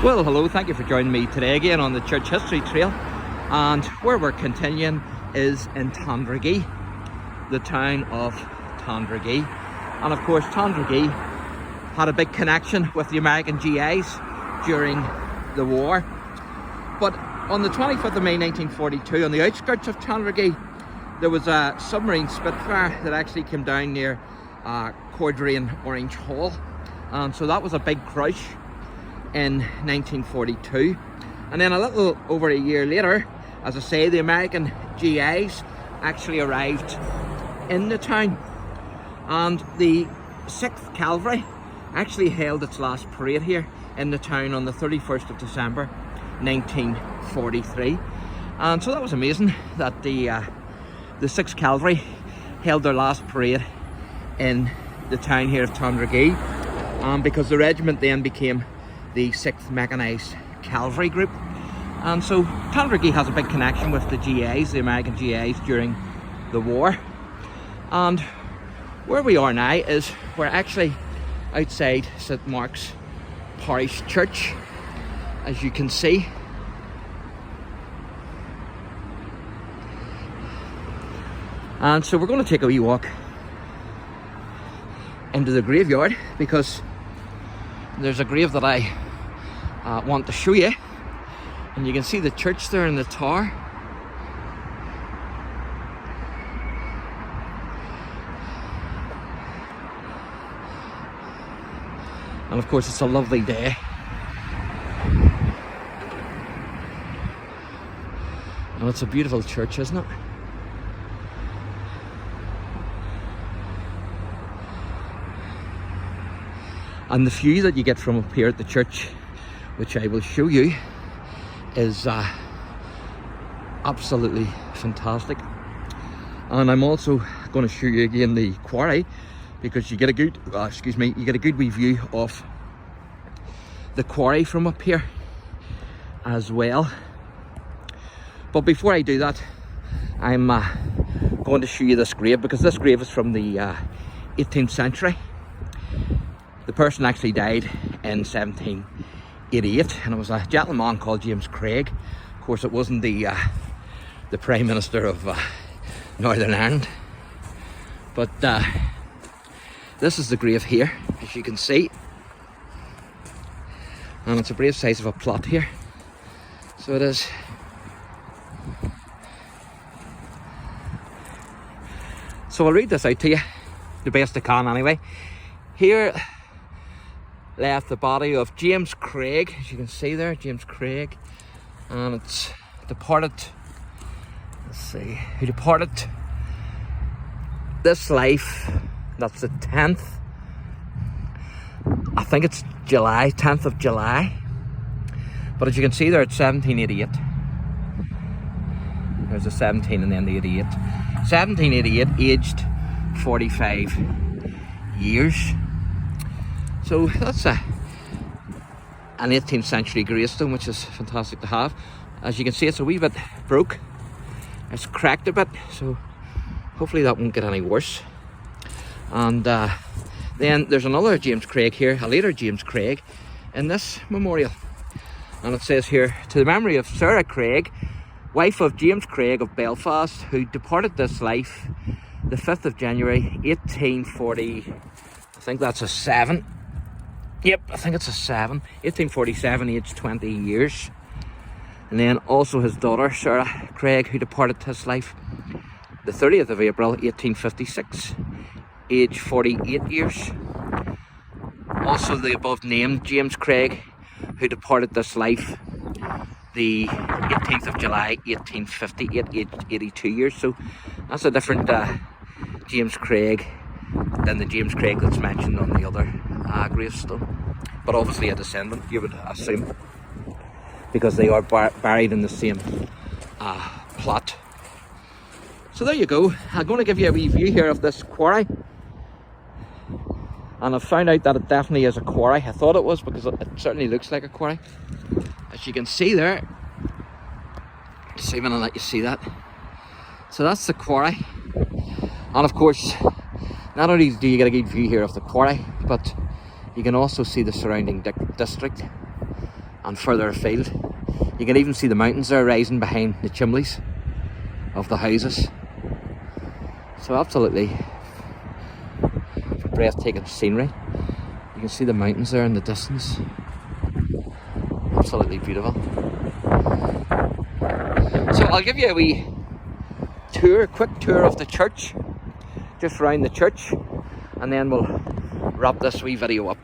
Well, hello, thank you for joining me today again on the Church History Trail. And where we're continuing is in Tandragee, the town of Tandragee. And of course, Tandragee had a big connection with the American GIs during the war. But on the 25th of May 1942, on the outskirts of Tandragee, there was a submarine Spitfire that actually came down near Quarry and Orange Hall. And so that was a big crush in 1942. And then a little over a year later, as I say, the American GIs actually arrived in the town, and the 6th Calvary actually held its last parade here in the town on the 31st of December 1943. And so that was amazing that the 6th Calvary held their last parade in the town here of Tandragee, because the regiment then became the 6th Mechanised Cavalry Group. And so Tandragee has a big connection with the GIs, the American GIs, during the war. And where we are now is we're actually outside St Mark's Parish Church, as you can see. And so we're going to take a wee walk into the graveyard, because there's a grave that I want to show you. And you can see the church there in the tower. And of course it's a lovely day. And it's a beautiful church, isn't it? And the view that you get from up here at the church, which I will show you, is absolutely fantastic. And I'm also going to show you again the quarry, because you get a good, you get a good wee view of the quarry from up here as well. But before I do that, I'm going to show you this grave, because this grave is from the 18th century. The person actually died in 1788, and it was a gentleman called James Craig. Of course, it wasn't the Prime Minister of Northern Ireland. But this is the grave here, as you can see. And it's a brave size of a plot here. So it is. So I'll read this out to you, the best I can anyway. Here left the body of James Craig, as you can see there, James Craig, and it's departed, let's see, who departed this life, that's the 10th, I think it's July, 10th of July, but as you can see there, it's 1788, there's a 17 and then the 88, 1788, aged 45 years. So that's an 18th century gravestone, which is fantastic to have. As you can see, it's a wee bit broke. It's cracked a bit, so hopefully that won't get any worse. And then there's another James Craig here, a later James Craig, in this memorial. And it says here, to the memory of Sarah Craig, wife of James Craig of Belfast, who departed this life the 5th of January 1840, I think that's a 7. Yep, I think it's a 7. 1847, aged 20 years. And then also his daughter, Sarah Craig, who departed this life the 30th of April, 1856, aged 48 years. Also the above named James Craig, who departed this life the 18th of July, 1858, aged 82 years. So that's a different James Craig than the James Craig that's mentioned on the other gravestone, but obviously a descendant, you would assume, because they are buried in the same plot. So there you go. I'm going to give you a wee view here of this quarry, and I've found out that it definitely is a quarry. I thought it was, because it certainly looks like a quarry, as you can see there. See when I let you see that. So that's the quarry, and of course, not only do you get a good view here of the quarry, but you can also see the surrounding district and further afield. You can even see the mountains there rising behind the chimneys of the houses. So absolutely breathtaking scenery. You can see the mountains there in the distance. Absolutely beautiful. So I'll give you a wee tour, a quick tour of the church, just around the church, and then we'll wrap this wee video up.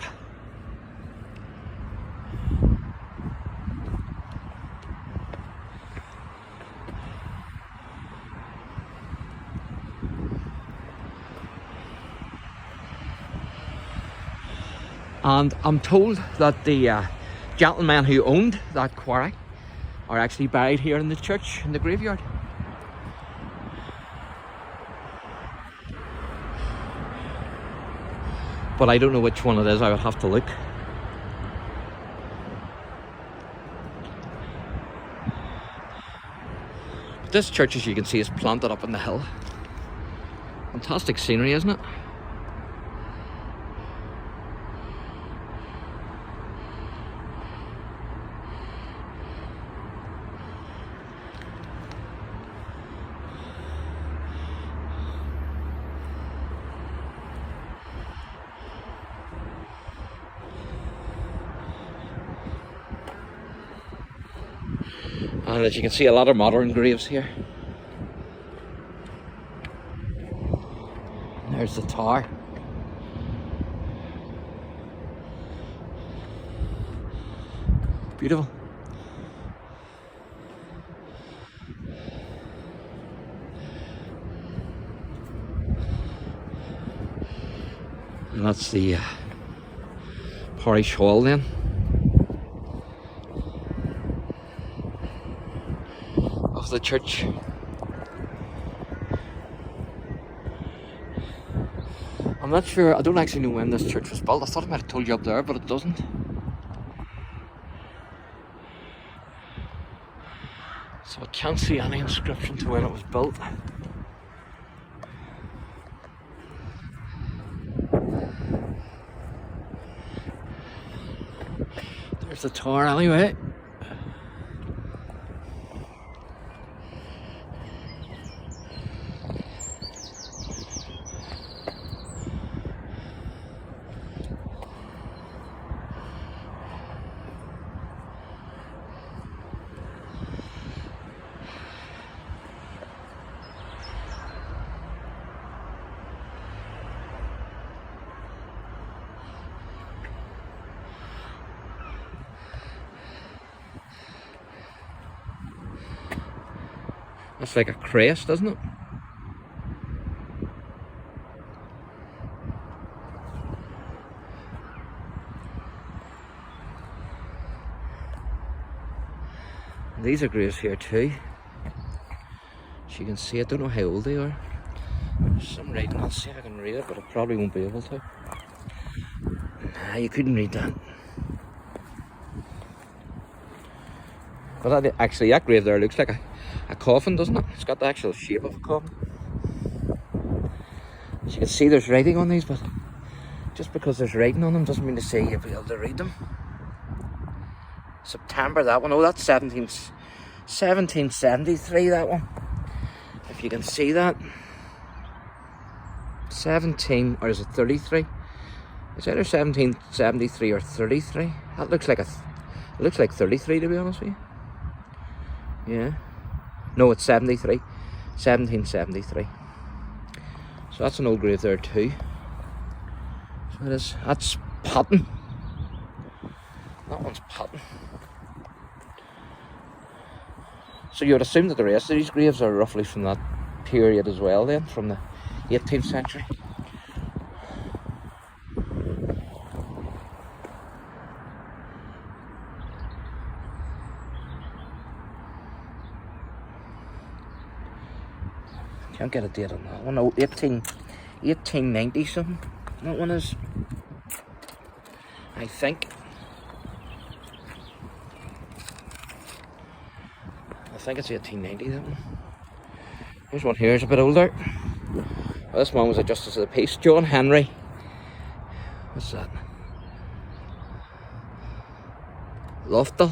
And I'm told that the gentlemen who owned that quarry are actually buried here in the church, in the graveyard. But I don't know which one it is, I would have to look. But this church, as you can see, is planted up on the hill. Fantastic scenery, isn't it? And as you can see, a lot of modern graves here. And there's the tower. Beautiful. And that's the parish hall then. Of the church. I'm not sure, I don't actually know when this church was built. I thought I might have told you up there, but it doesn't. So I can't see any inscription to when it was built. There's the tower anyway. That's like a crest, isn't it? These are graves here too. As you can see, I don't know how old they are. There's some writing, I'll see if I can read it, but I probably won't be able to. Nah, you couldn't read that. But that, actually, that grave there looks like a coffin, doesn't it? It's got the actual shape of a coffin. As you can see, there's writing on these, but just because there's writing on them doesn't mean to say you'll be able to read them. September, that one. Oh, that's 1773, that one. If you can see that. 17, or is it 33? It's either 1773 or 33. That looks like it looks like 33, to be honest with you. Yeah. No, it's 73. 1773. So that's an old grave there too. So it is. That's Patton. That one's Patton. So you would assume that the rest of these graves are roughly from that period as well then, from the 18th century. Can't get a date on that one. No, 1890 something. That one is, I think. I think it's 1890, that one. Here's one here, it's a bit older. Well, this one was a Justice of the Peace, John Henry. What's that? Loftal.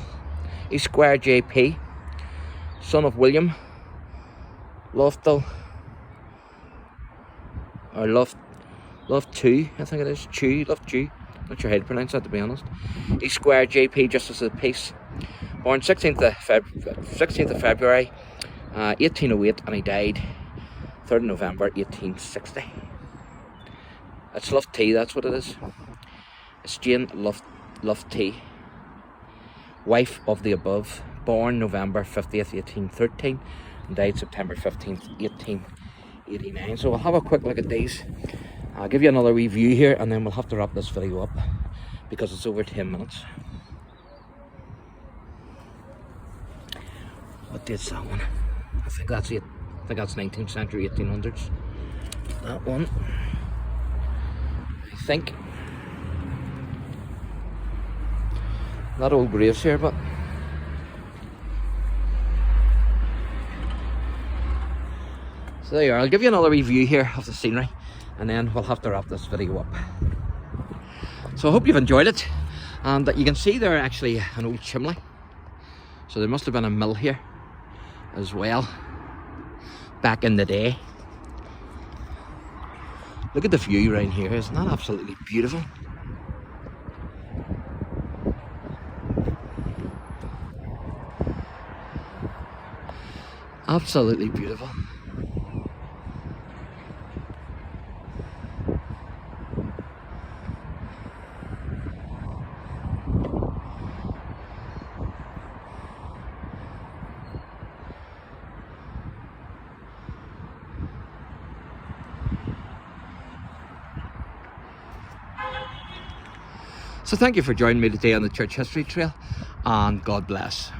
He's Squire JP, son of William Loftal, or Love 2, I think it is. Love 2. Not sure how to pronounce that, to be honest. He's Squire JP, Justice of the Peace. Born 16th of February 1808, and he died 3rd of November 1860. It's Love T, that's what it is. It's Jane Love T, wife of the above, born November 50th, 1813, and died September 15th, 1889. So we'll have a quick look at these. I'll give you another review here, and then we'll have to wrap this video up because it's over 10 minutes. What date's that one? I think that's it. I think that's 19th century, 1800s. That one, I think. Not old graves here, but so there you are. I'll give you another review here of the scenery, and then we'll have to wrap this video up. So I hope you've enjoyed it, and that you can see there actually an old chimney. So there must have been a mill here as well back in the day. Look at the view around here. Isn't that absolutely beautiful? Absolutely beautiful. So thank you for joining me today on the Church History Trail, and God bless.